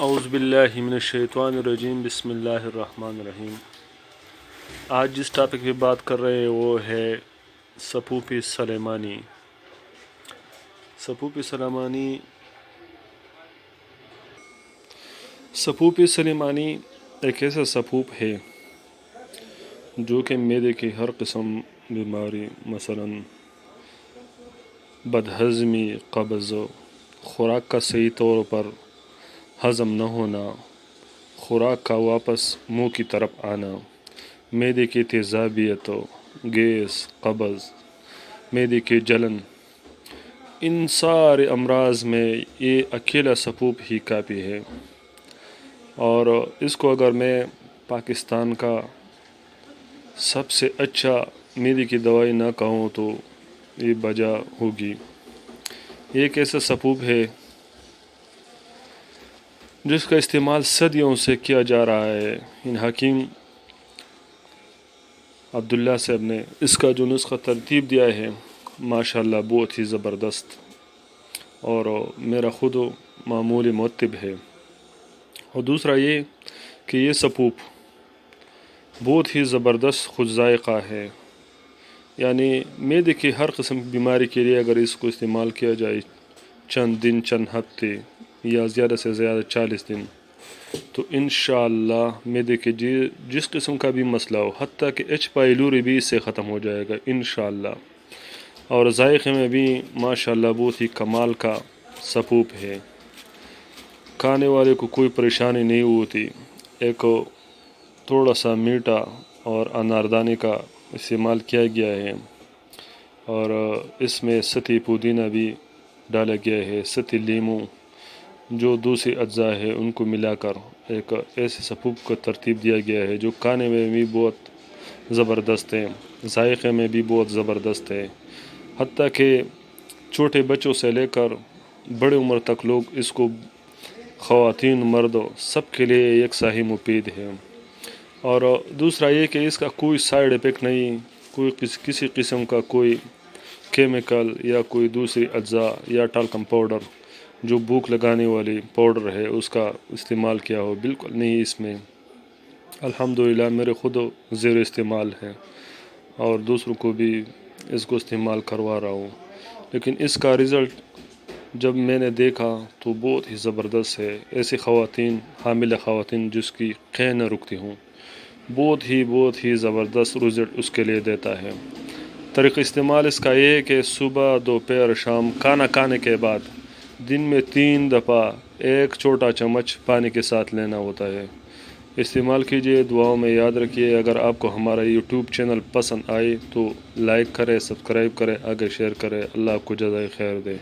اعوذ باللہ من الشیطان الرجیم بسم اللہ الرحمن الرحیم۔ آج جس ٹاپک پہ بات کر رہے ہیں وہ ہے صفوف سلیمانی۔ صفوف سلیمانی ایک ایسا صفوف ہے جو کہ معدے کی ہر قسم بیماری مثلا بدہضمی، قبض، خوراک کا صحیح طور پر ہضم نہ ہونا، خوراک کا واپس منہ کی طرف آنا، معدے کی تیزابیت، گیس، قبض، معدے کی جلن، ان سارے امراض میں یہ اکیلا صفوف ہی کافی ہے۔ اور اس کو اگر میں پاکستان کا سب سے اچھا معدے کی دوائی نہ کہوں تو یہ وجہ ہوگی۔ یہ ایک ایسا صفوف ہے جس کا استعمال صدیوں سے کیا جا رہا ہے۔ ان حکیم عبداللہ صاحب نے اس کا جو نسخہ ترتیب دیا ہے ماشاءاللہ بہت ہی زبردست، اور میرا خود معمولی مرتب ہے۔ اور دوسرا یہ کہ یہ صفوف بہت ہی زبردست خود ذائقہ ہے، یعنی معدے کی ہر قسم کی بیماری کے لیے اگر اس کو استعمال کیا جائے چند دن، چند ہفتے یا زیادہ سے زیادہ 40 دن، تو انشاءاللہ معدے کے جس قسم کا بھی مسئلہ ہو، حتیٰ کہ ایچ پائیلوری بھی اس سے ختم ہو جائے گا انشاءاللہ۔ اور ذائقے میں بھی ماشاءاللہ بہت ہی کمال کا صفوف ہے، کھانے والے کو کوئی پریشانی نہیں ہوتی۔ ایک تھوڑا سا میٹھا اور اناردانی کا استعمال کیا گیا ہے، اور اس میں ستی پودینہ بھی ڈالا گیا ہے، ستی لیموں، جو دوسری اجزاء ہے ان کو ملا کر ایک ایسے صفوف کو ترتیب دیا گیا ہے جو کھانے میں بھی بہت زبردست ہے، ذائقے میں بھی بہت زبردست ہے، حتیٰ کہ چھوٹے بچوں سے لے کر بڑے عمر تک لوگ اس کو، خواتین، مرد، سب کے لیے یکساں ہی مفید ہے۔ اور دوسرا یہ کہ اس کا کوئی سائیڈ ایفیکٹ نہیں، کوئی کسی قسم کا کوئی کیمیکل یا کوئی دوسری اجزاء یا ٹالکم پاؤڈر جو بھوک لگانے والی پاؤڈر ہے اس کا استعمال کیا ہو، بالکل نہیں۔ اس میں الحمدللہ میرے خود زیر استعمال ہے اور دوسروں کو بھی اس کو استعمال کروا رہا ہوں، لیکن اس کا رزلٹ جب میں نے دیکھا تو بہت ہی زبردست ہے۔ ایسی خواتین، حاملہ خواتین جس کی قے نہ رکتی ہوں، بہت ہی زبردست رزلٹ اس کے لیے دیتا ہے۔ طریقہ استعمال اس کا یہ ہے کہ صبح، دوپہر، شام کھانا کھانے کے بعد دن میں 3 دفعہ ایک چھوٹا چمچ پانی کے ساتھ لینا ہوتا ہے۔ استعمال کیجئے، دعاؤں میں یاد رکھیے۔ اگر آپ کو ہمارا یوٹیوب چینل پسند آئے تو لائک کریں، سبسکرائب کریں، آگے شیئر کریں۔ اللہ آپ کو جزائے خیر دے۔